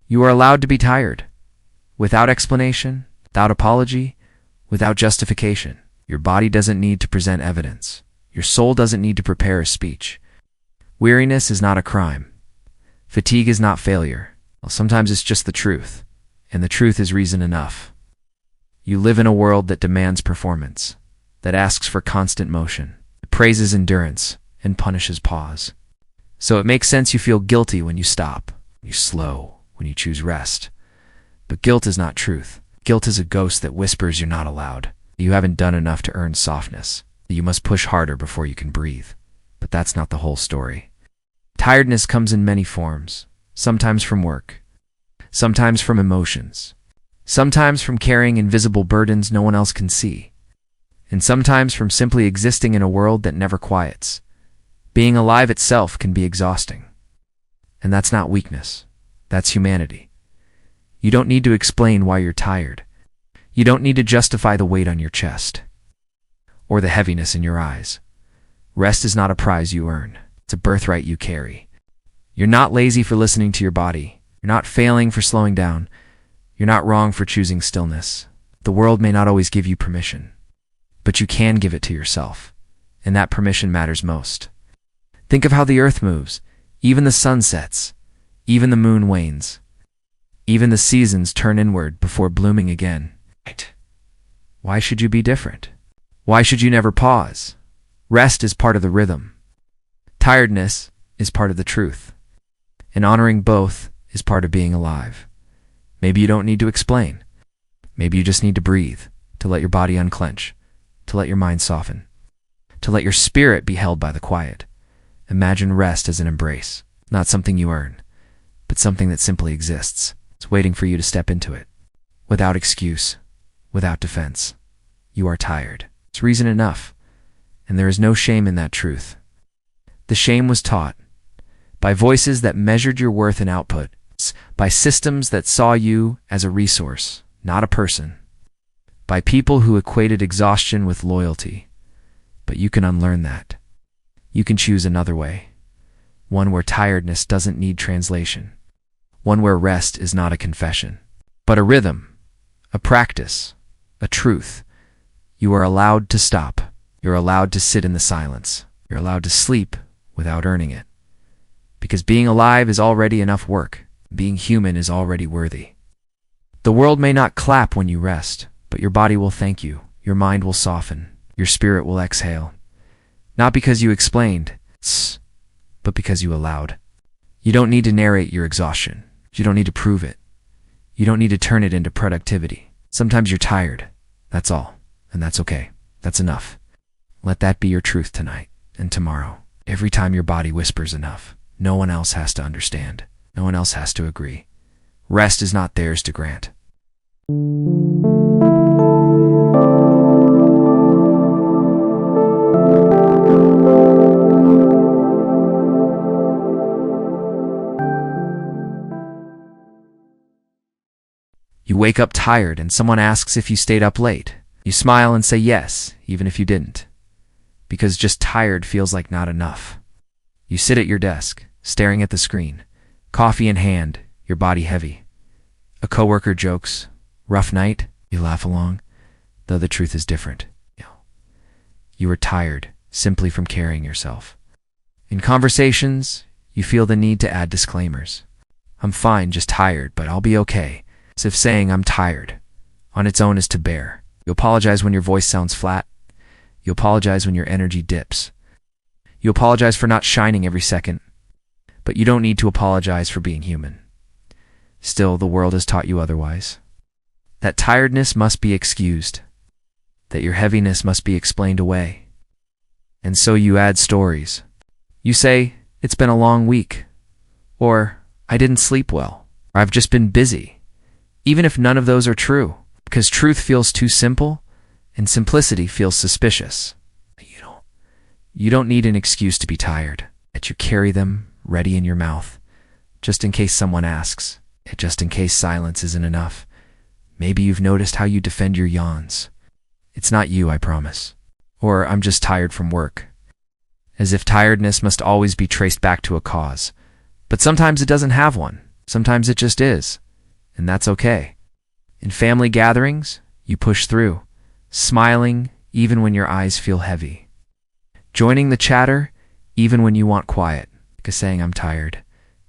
You are allowed to be tired, without explanation, without apology, without justification. Your body doesn't need to present evidence. Your soul doesn't need to prepare a speech. Weariness is not a crime. Fatigue is not failure. Well, sometimes it's just the truth, and the truth is reason enough. You live in a world that demands performance, that asks for constant motion, that praises endurance, and punishes pause. So it makes sense you feel guilty when you stop, when you slow, when you choose rest. But guilt is not truth. Guilt is a ghost that whispers you're not allowed, that you haven't done enough to earn softness, that you must push harder before you can breathe. But that's not the whole story. Tiredness comes in many forms, sometimes from work, sometimes from emotions, sometimes from carrying invisible burdens no one else can see, and sometimes from simply existing in a world that never quiets. Being alive itself can be exhausting. And that's not weakness. That's humanity. You don't need to explain why you're tired. You don't need to justify the weight on your chest or the heaviness in your eyes. Rest is not a prize you earn. It's a birthright you carry. You're not lazy for listening to your body. You're not failing for slowing down. You're not wrong for choosing stillness. The world may not always give you permission, but you can give it to yourself, and that permission matters most. Think of how the earth moves. Even the sun sets. Even the moon wanes. Even the seasons turn inward before blooming again. Why should you be different? Why should you never pause? Rest is part of the rhythm. Tiredness is part of the truth. And honoring both is part of being alive. Maybe you don't need to explain. Maybe you just need to breathe, to let your body unclench, to let your mind soften, to let your spirit be held by the quiet. Imagine rest as an embrace, not something you earn, but something that simply exists. It's waiting for you to step into it. Without excuse, without defense. You are tired. It's reason enough, and there is no shame in that truth. The shame was taught by voices that measured your worth and output, by systems that saw you as a resource, not a person, by people who equated exhaustion with loyalty. But you can unlearn that. You can choose another way, one where tiredness doesn't need translation, one where rest is not a confession, but a rhythm, a practice, a truth. You are allowed to stop. You're allowed to sit in the silence. You're allowed to sleep without earning it. Because being alive is already enough work. Being human is already worthy. The world may not clap when you rest, but your body will thank you. Your mind will soften. Your spirit will exhale. Not because you explained, but because you allowed. You don't need to narrate your exhaustion. You don't need to prove it. You don't need to turn it into productivity. Sometimes you're tired. That's all. And that's okay. That's enough. Let that be your truth tonight and tomorrow. Every time your body whispers enough, no one else has to understand. No one else has to agree. Rest is not theirs to grant. You wake up tired and someone asks if you stayed up late. You smile and say yes, even if you didn't. Because just tired feels like not enough. You sit at your desk, staring at the screen, coffee in hand, your body heavy. A coworker jokes, "Rough night?" You laugh along, though the truth is different. You are tired simply from carrying yourself. In conversations, you feel the need to add disclaimers. "I'm fine, just tired, but I'll be okay." As if saying "I'm tired" on its own is to bear. You apologize when your voice sounds flat. You apologize when your energy dips. You apologize for not shining every second. But you don't need to apologize for being human. Still, the world has taught you otherwise. That tiredness must be excused. That your heaviness must be explained away. And so you add stories. You say, "It's been a long week," or "I didn't sleep well," or "I've just been busy." Even if none of those are true, because truth feels too simple, and simplicity feels suspicious. You don't need an excuse to be tired. That you carry them ready in your mouth, just in case someone asks, just in case silence isn't enough. Maybe you've noticed how you defend your yawns. "It's not you, I promise." Or "I'm just tired from work." As if tiredness must always be traced back to a cause. But sometimes it doesn't have one. Sometimes it just is, and that's okay. In family gatherings, you push through, smiling even when your eyes feel heavy. Joining the chatter even when you want quiet, because saying "I'm tired"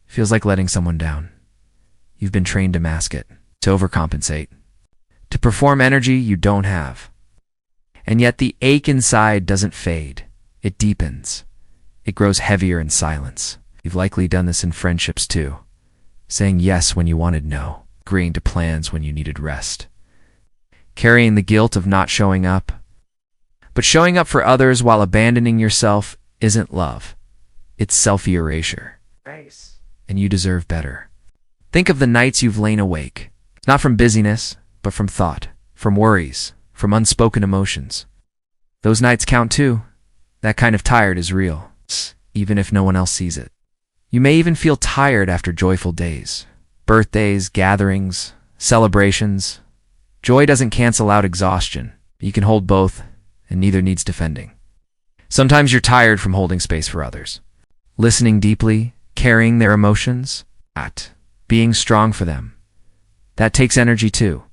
feels like letting someone down. You've been trained to mask it, to overcompensate, to perform energy you don't have. And yet the ache inside doesn't fade. It deepens. It grows heavier in silence. You've likely done this in friendships too. Saying yes when you wanted no, agreeing to plans when you needed rest. Carrying the guilt of not showing up. But showing up for others while abandoning yourself isn't love. It's self-erasure. And you deserve better. Think of the nights you've lain awake, not from busyness, but from thought, from worries, from unspoken emotions. Those nights count too. That kind of tired is real, even if no one else sees it. You may even feel tired after joyful days, birthdays, gatherings, celebrations. Joy doesn't cancel out exhaustion. You can hold both, and neither needs defending. Sometimes you're tired from holding space for others, listening deeply, carrying their emotions, being strong for them. That takes energy too.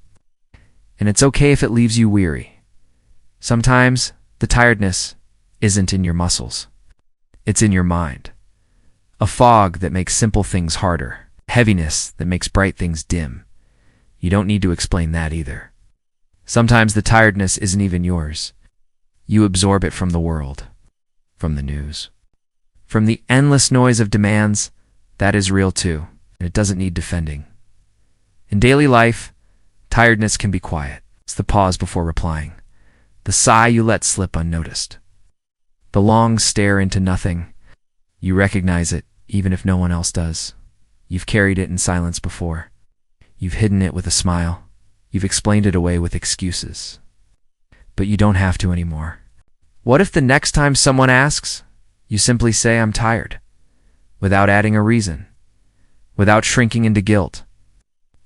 And it's okay if it leaves you weary. Sometimes the tiredness isn't in your muscles. It's in your mind. A fog that makes simple things harder. Heaviness that makes bright things dim. You don't need to explain that either. Sometimes the tiredness isn't even yours. You absorb it from the world, from the news, from the endless noise of demands. That is real too, and it doesn't need defending. In daily life, tiredness can be quiet. It's the pause before replying, the sigh you let slip unnoticed, the long stare into nothing. You recognize it, even if no one else does. You've carried it in silence before. You've hidden it with a smile. You've explained it away with excuses. But you don't have to anymore. What if the next time someone asks, you simply say "I'm tired," without adding a reason, without shrinking into guilt,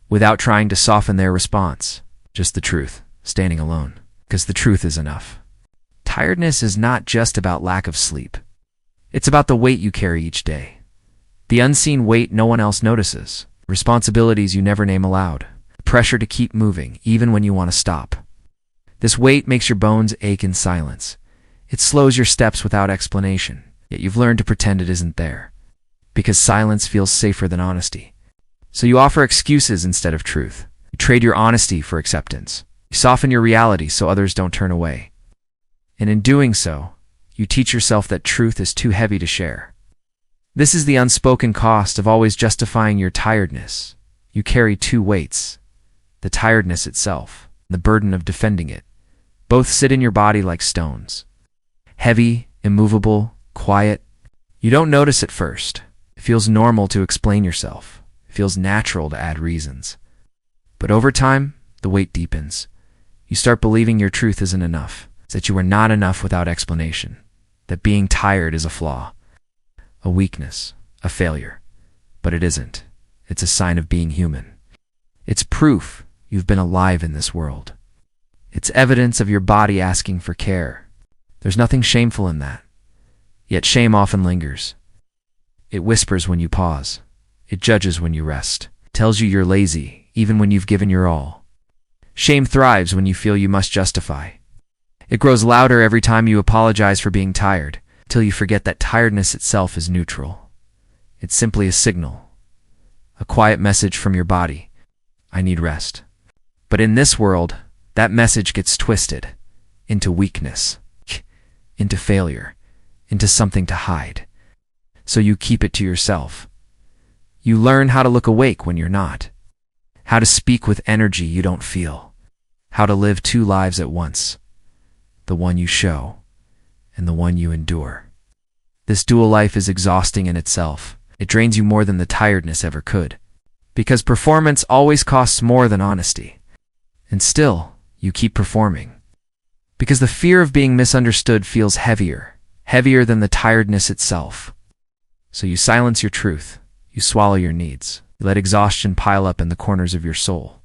without trying to soften their response, just the truth, standing alone, because the truth is enough. Tiredness is not just about lack of sleep. It's about the weight you carry each day, the unseen weight no one else notices, responsibilities you never name aloud, pressure to keep moving even when you want to stop. This weight makes your bones ache in silence. It slows your steps without explanation, yet you've learned to pretend it isn't there, because silence feels safer than honesty. So you offer excuses instead of truth. You trade your honesty for acceptance. You soften your reality so others don't turn away. And in doing so, you teach yourself that truth is too heavy to share. This is the unspoken cost of always justifying your tiredness. You carry two weights, the tiredness itself, and the burden of defending it. Both sit in your body like stones. Heavy, immovable, quiet. You don't notice at first. It feels normal to explain yourself. It feels natural to add reasons. But over time, the weight deepens. You start believing your truth isn't enough, that you are not enough without explanation, that being tired is a flaw, a weakness, a failure. But it isn't. It's a sign of being human. It's proof you've been alive in this world. It's evidence of your body asking for care. There's nothing shameful in that. Yet shame often lingers. It whispers when you pause. It judges when you rest. It tells you you're lazy, even when you've given your all. Shame thrives when you feel you must justify. It grows louder every time you apologize for being tired, till you forget that tiredness itself is neutral. It's simply a signal, a quiet message from your body. I need rest. But in this world, that message gets twisted into weakness, into failure, into something to hide. So you keep it to yourself. You learn how to look awake when you're not, how to speak with energy you don't feel, how to live two lives at once, the one you show and the one you endure. This dual life is exhausting in itself. It drains you more than the tiredness ever could, because performance always costs more than honesty. And still, you keep performing, because the fear of being misunderstood feels heavier than the tiredness itself. So you silence your truth, you swallow your needs, you let exhaustion pile up in the corners of your soul.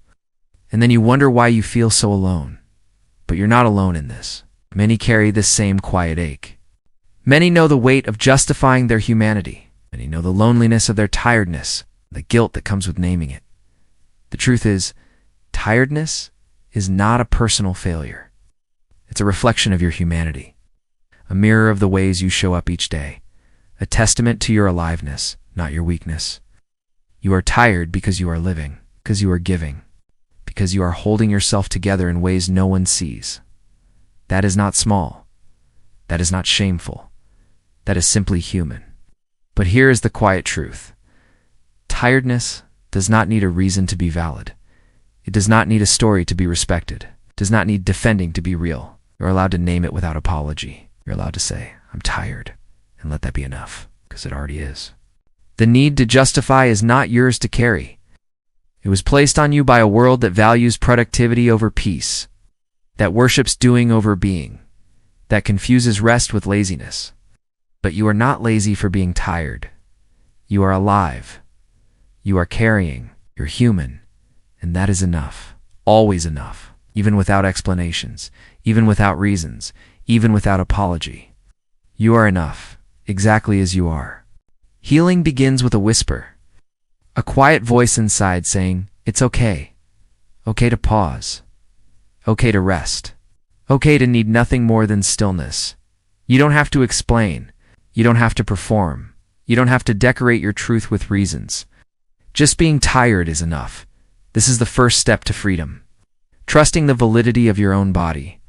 And then you wonder why you feel so alone. But you're not alone in this. Many carry this same quiet ache. Many know the weight of justifying their humanity. Many know the loneliness of their tiredness. the guilt that comes with naming it. The truth is, tiredness is not a personal failure. It's a reflection of your humanity, a mirror of the ways you show up each day, a testament to your aliveness, not your weakness. You are tired because you are living, because you are giving, because you are holding yourself together in ways no one sees. That is not small. That is not shameful. That is simply human. But here is the quiet truth. Tiredness does not need a reason to be valid. It does not need a story to be respected. It does not need defending to be real. You're allowed to name it without apology. You're allowed to say, I'm tired, and let that be enough, because it already is. The need to justify is not yours to carry. It was placed on you by a world that values productivity over peace, that worships doing over being, that confuses rest with laziness. But you are not lazy for being tired. You are alive. You are carrying. You're human. And that is enough. Always enough. Even without explanations. Even without reasons. Even without apology. You are enough. Exactly as you are. Healing begins with a whisper. A quiet voice inside saying, it's okay. Okay to pause. Okay to rest. Okay to need nothing more than stillness. You don't have to explain. You don't have to perform. You don't have to decorate your truth with reasons. Just being tired is enough. This is the first step to freedom. Trusting the validity of your own body.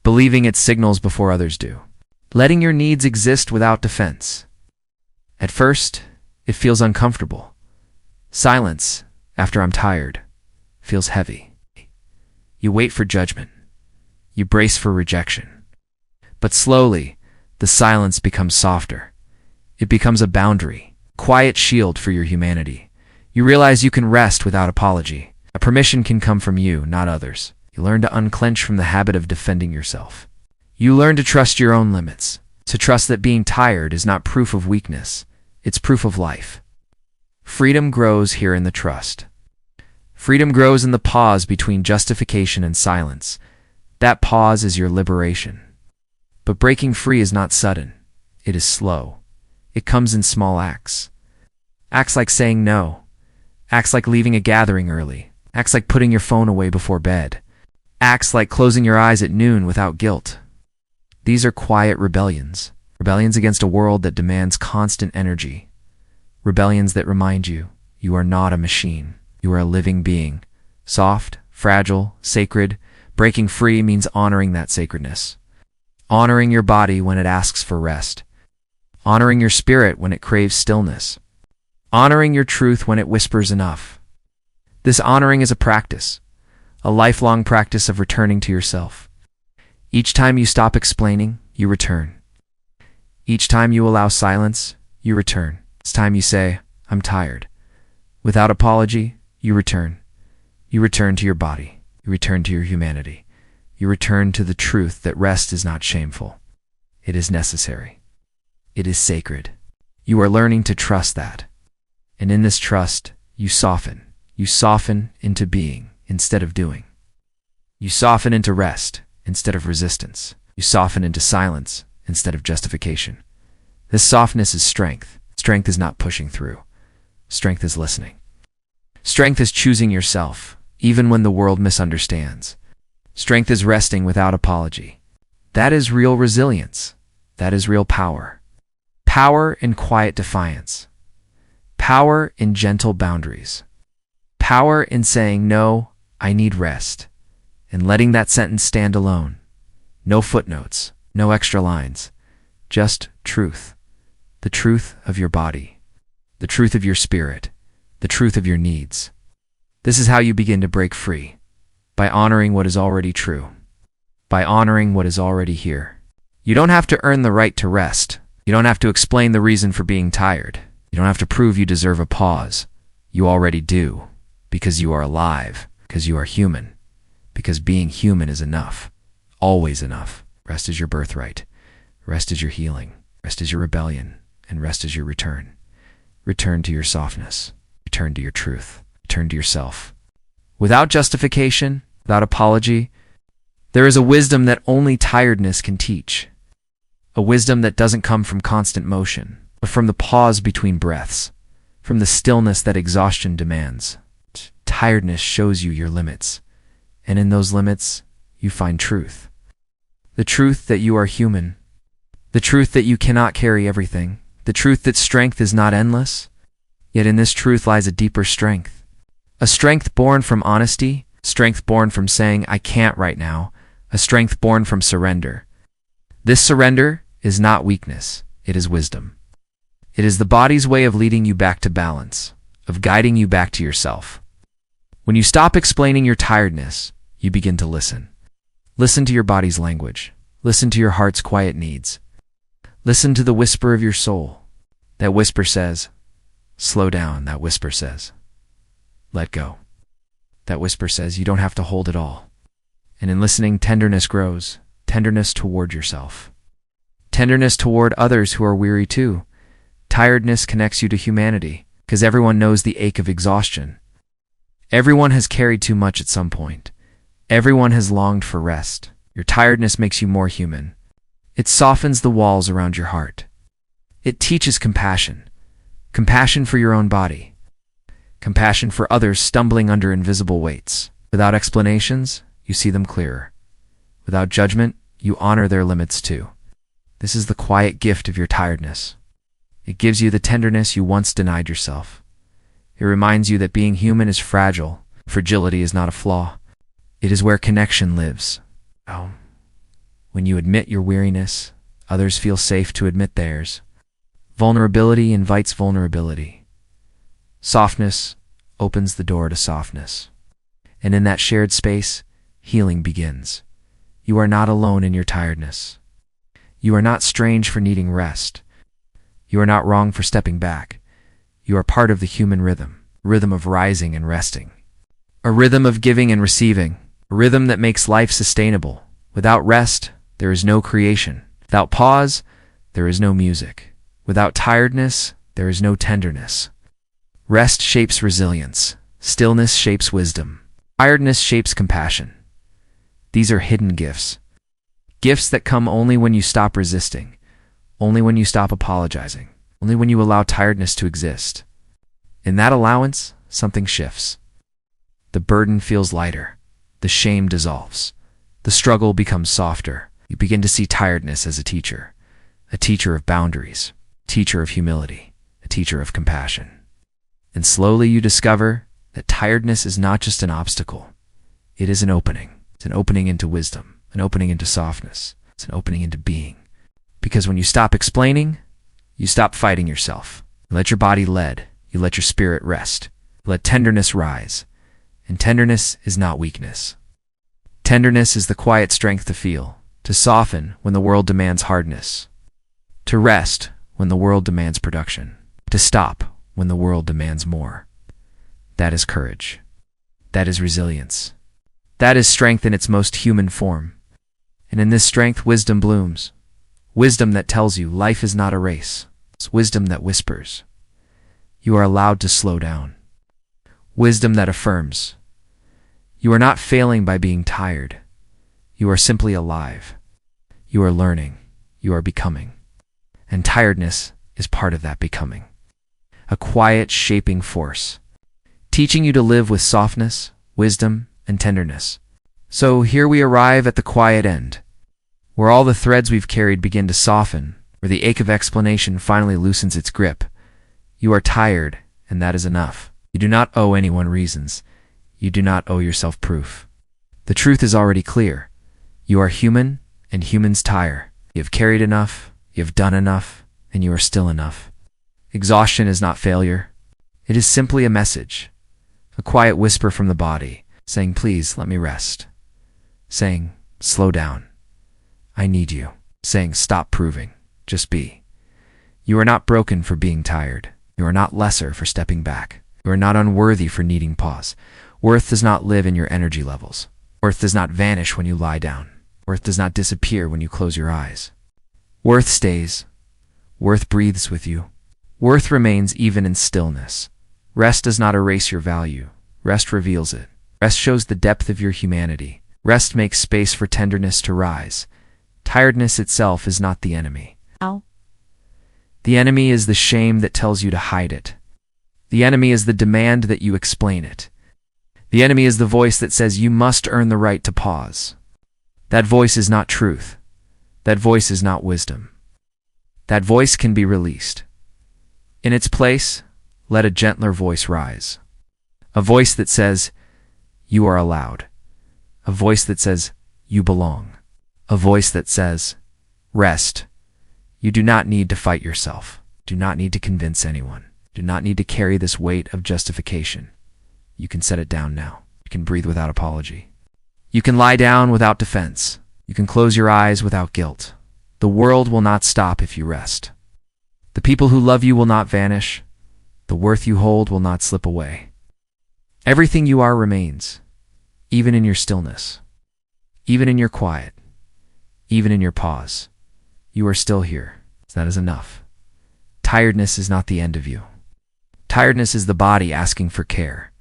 Believing its signals before others do. Letting your needs exist without defense. At first, it feels uncomfortable. Silence, after I'm tired, feels heavy. You wait for judgment. You brace for rejection. But slowly, the silence becomes softer. It becomes a boundary, quiet shield for your humanity. You realize you can rest without apology. A permission can come from you, not others. You learn to unclench from the habit of defending yourself. You learn to trust your own limits, to trust that being tired is not proof of weakness, it's proof of life. Freedom grows here in the trust. Freedom grows in the pause between justification and silence. That pause is your liberation. But breaking free is not sudden. It is slow. It comes in small acts. Acts like saying no. Acts like leaving a gathering early. Acts like putting your phone away before bed. Acts like closing your eyes at noon without guilt. These are quiet rebellions. Rebellions against a world that demands constant energy. Rebellions that remind you, you are not a machine. You are a living being. Soft, fragile, sacred. Breaking free means honoring that sacredness. Honoring your body when it asks for rest. Honoring your spirit when it craves stillness. Honoring your truth when it whispers enough. This honoring is a practice, a lifelong practice of returning to yourself. Each time you stop explaining, you return. Each time you allow silence, you return. It's time you say, I'm tired. Without apology, you return. You return to your body. You return to your humanity. You return to the truth that rest is not shameful. It is necessary. It is sacred. You are learning to trust that. And in this trust, you soften. You soften into being instead of doing. You soften into rest instead of resistance. You soften into silence instead of justification. This softness is strength. Strength is not pushing through. Strength is listening. Strength is choosing yourself, even when the world misunderstands. Strength is resting without apology. That is real resilience. That is real power. Power in quiet defiance. Power in gentle boundaries. Power in saying, no, I need rest, and letting that sentence stand alone. No footnotes, no extra lines, just truth. The truth of your body, the truth of your spirit, the truth of your needs. This is how you begin to break free, by honoring what is already true, by honoring what is already here. You don't have to earn the right to rest. You don't have to explain the reason for being tired. You don't have to prove you deserve a pause. You already do, because you are alive, because you are human, because being human is enough, always enough. Rest is your birthright. Rest is your healing. Rest is your rebellion. And rest is your return. Return to your softness. Return to your truth. Return to yourself. Without justification, without apology, there is a wisdom that only tiredness can teach. A wisdom that doesn't come from constant motion, but from the pause between breaths, from the stillness that exhaustion demands. Tiredness shows you your limits, and in those limits, you find truth. The truth that you are human, the truth that you cannot carry everything, the truth that strength is not endless. Yet in this truth lies a deeper strength. A strength born from honesty, strength born from saying, I can't right now, a strength born from surrender. This surrender is not weakness, it is wisdom. It is the body's way of leading you back to balance, of guiding you back to yourself. When you stop explaining your tiredness, you begin to listen. Listen to your body's language. Listen to your heart's quiet needs. Listen to the whisper of your soul. That whisper says, slow down. That whisper says, let go. That whisper says, you don't have to hold it all. And in listening, tenderness grows, tenderness toward yourself. Tenderness toward others who are weary too. Tiredness connects you to humanity, because everyone knows the ache of exhaustion. Everyone has carried too much at some point. Everyone has longed for rest. Your tiredness makes you more human. It softens the walls around your heart. It teaches compassion. Compassion for your own body. Compassion for others stumbling under invisible weights. Without explanations, you see them clearer. Without judgment, you honor their limits too. This is the quiet gift of your tiredness. It gives you the tenderness you once denied yourself. It reminds you that being human is fragile. Fragility is not a flaw. It is where connection lives. Oh. When you admit your weariness, others feel safe to admit theirs. Vulnerability invites vulnerability. Softness opens the door to softness. And in that shared space, healing begins. You are not alone in your tiredness. You are not strange for needing rest. You are not wrong for stepping back. You are part of the human rhythm, rhythm of rising and resting. A rhythm of giving and receiving, a rhythm that makes life sustainable. Without rest, there is no creation. Without pause, there is no music. Without tiredness, there is no tenderness. Rest shapes resilience. Stillness shapes wisdom. Tiredness shapes compassion. These are hidden gifts. Gifts that come only when you stop resisting, only when you stop apologizing, only when you allow tiredness to exist. In that allowance, something shifts. The burden feels lighter. The shame dissolves. The struggle becomes softer. You begin to see tiredness as a teacher of boundaries, a teacher of humility, a teacher of compassion. And slowly you discover that tiredness is not just an obstacle. It is an opening. It's an opening into wisdom, an opening into softness. It's an opening into being. Because when you stop explaining, you stop fighting yourself. You let your body lead. You let your spirit rest. You let tenderness rise. And tenderness is not weakness. Tenderness is the quiet strength to feel, to soften when the world demands hardness, to rest when the world demands production, to stop when the world demands more. That is courage. That is resilience. That is strength in its most human form. And in this strength, wisdom blooms. Wisdom that tells you life is not a race. It's wisdom that whispers. You are allowed to slow down. Wisdom that affirms. You are not failing by being tired. You are simply alive. You are learning. You are becoming. And tiredness is part of that becoming. A quiet, shaping force, teaching you to live with softness, wisdom, and tenderness. So here we arrive at the quiet end, where all the threads we've carried begin to soften, where the ache of explanation finally loosens its grip. You are tired, and that is enough. You do not owe anyone reasons. You do not owe yourself proof. The truth is already clear. You are human, and humans tire. You have carried enough, you have done enough, and you are still enough. Exhaustion is not failure. It is simply a message, a quiet whisper from the body, saying, please let me rest. Saying, slow down. I need you. Saying, stop proving. Just be. You are not broken for being tired. You are not lesser for stepping back. You are not unworthy for needing pause. Worth does not live in your energy levels. Worth does not vanish when you lie down. Worth does not disappear when you close your eyes. Worth stays. Worth breathes with you. Worth remains even in stillness. Rest does not erase your value. Rest reveals it. Rest shows the depth of your humanity. Rest makes space for tenderness to rise. Tiredness itself is not the enemy. Ow. The enemy is the shame that tells you to hide it. The enemy is the demand that you explain it. The enemy is the voice that says you must earn the right to pause. That voice is not truth. That voice is not wisdom. That voice can be released. In its place, let a gentler voice rise. A voice that says, you are allowed. A voice that says, you belong. A voice that says, rest. You do not need to fight yourself. Do not need to convince anyone. Do not need to carry this weight of justification. You can set it down now. You can breathe without apology. You can lie down without defense. You can close your eyes without guilt. The world will not stop if you rest. The people who love you will not vanish. The worth you hold will not slip away. Everything you are remains, even in your stillness, even in your quiet, even in your pause. You are still here. That is enough. Tiredness is not the end of you. Tiredness is the body asking for care.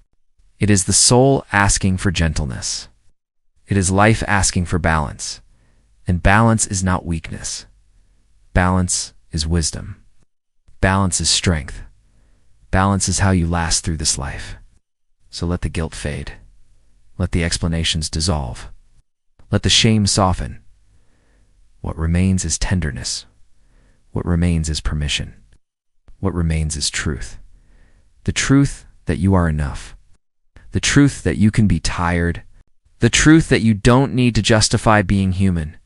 It is the soul asking for gentleness. It is life asking for balance. And balance is not weakness. Balance is wisdom. Balance is strength. Balance is how you last through this life. So let the guilt fade. Let the explanations dissolve. Let the shame soften. What remains is tenderness. What remains is permission. What remains is truth. The truth that you are enough. The truth that you can be tired. The truth that you don't need to justify being human.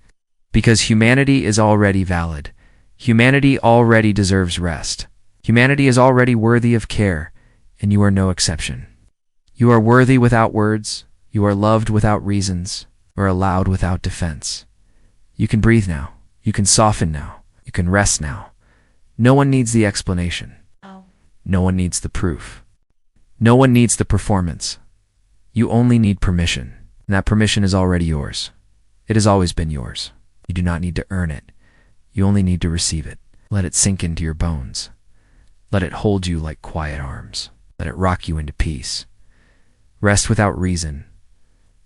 Because humanity is already valid. Humanity already deserves rest. Humanity is already worthy of care, and you are no exception. You are worthy without words. You are loved without reasons. You are allowed without defense. You can breathe now. You can soften now. You can rest now. No one needs the explanation. No one needs the proof. No one needs the performance. You only need permission, and that permission is already yours. It has always been yours. You do not need to earn it. You only need to receive it. Let it sink into your bones. Let it hold you like quiet arms. Let it rock you into peace. Rest without reason.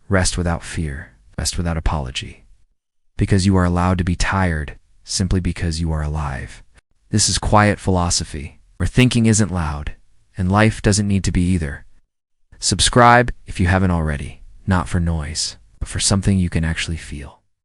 Rest without fear. Rest without apology. Because you are allowed to be tired simply because you are alive. This is quiet philosophy, where thinking isn't loud, and life doesn't need to be either. Subscribe if you haven't already, not for noise, but for something you can actually feel.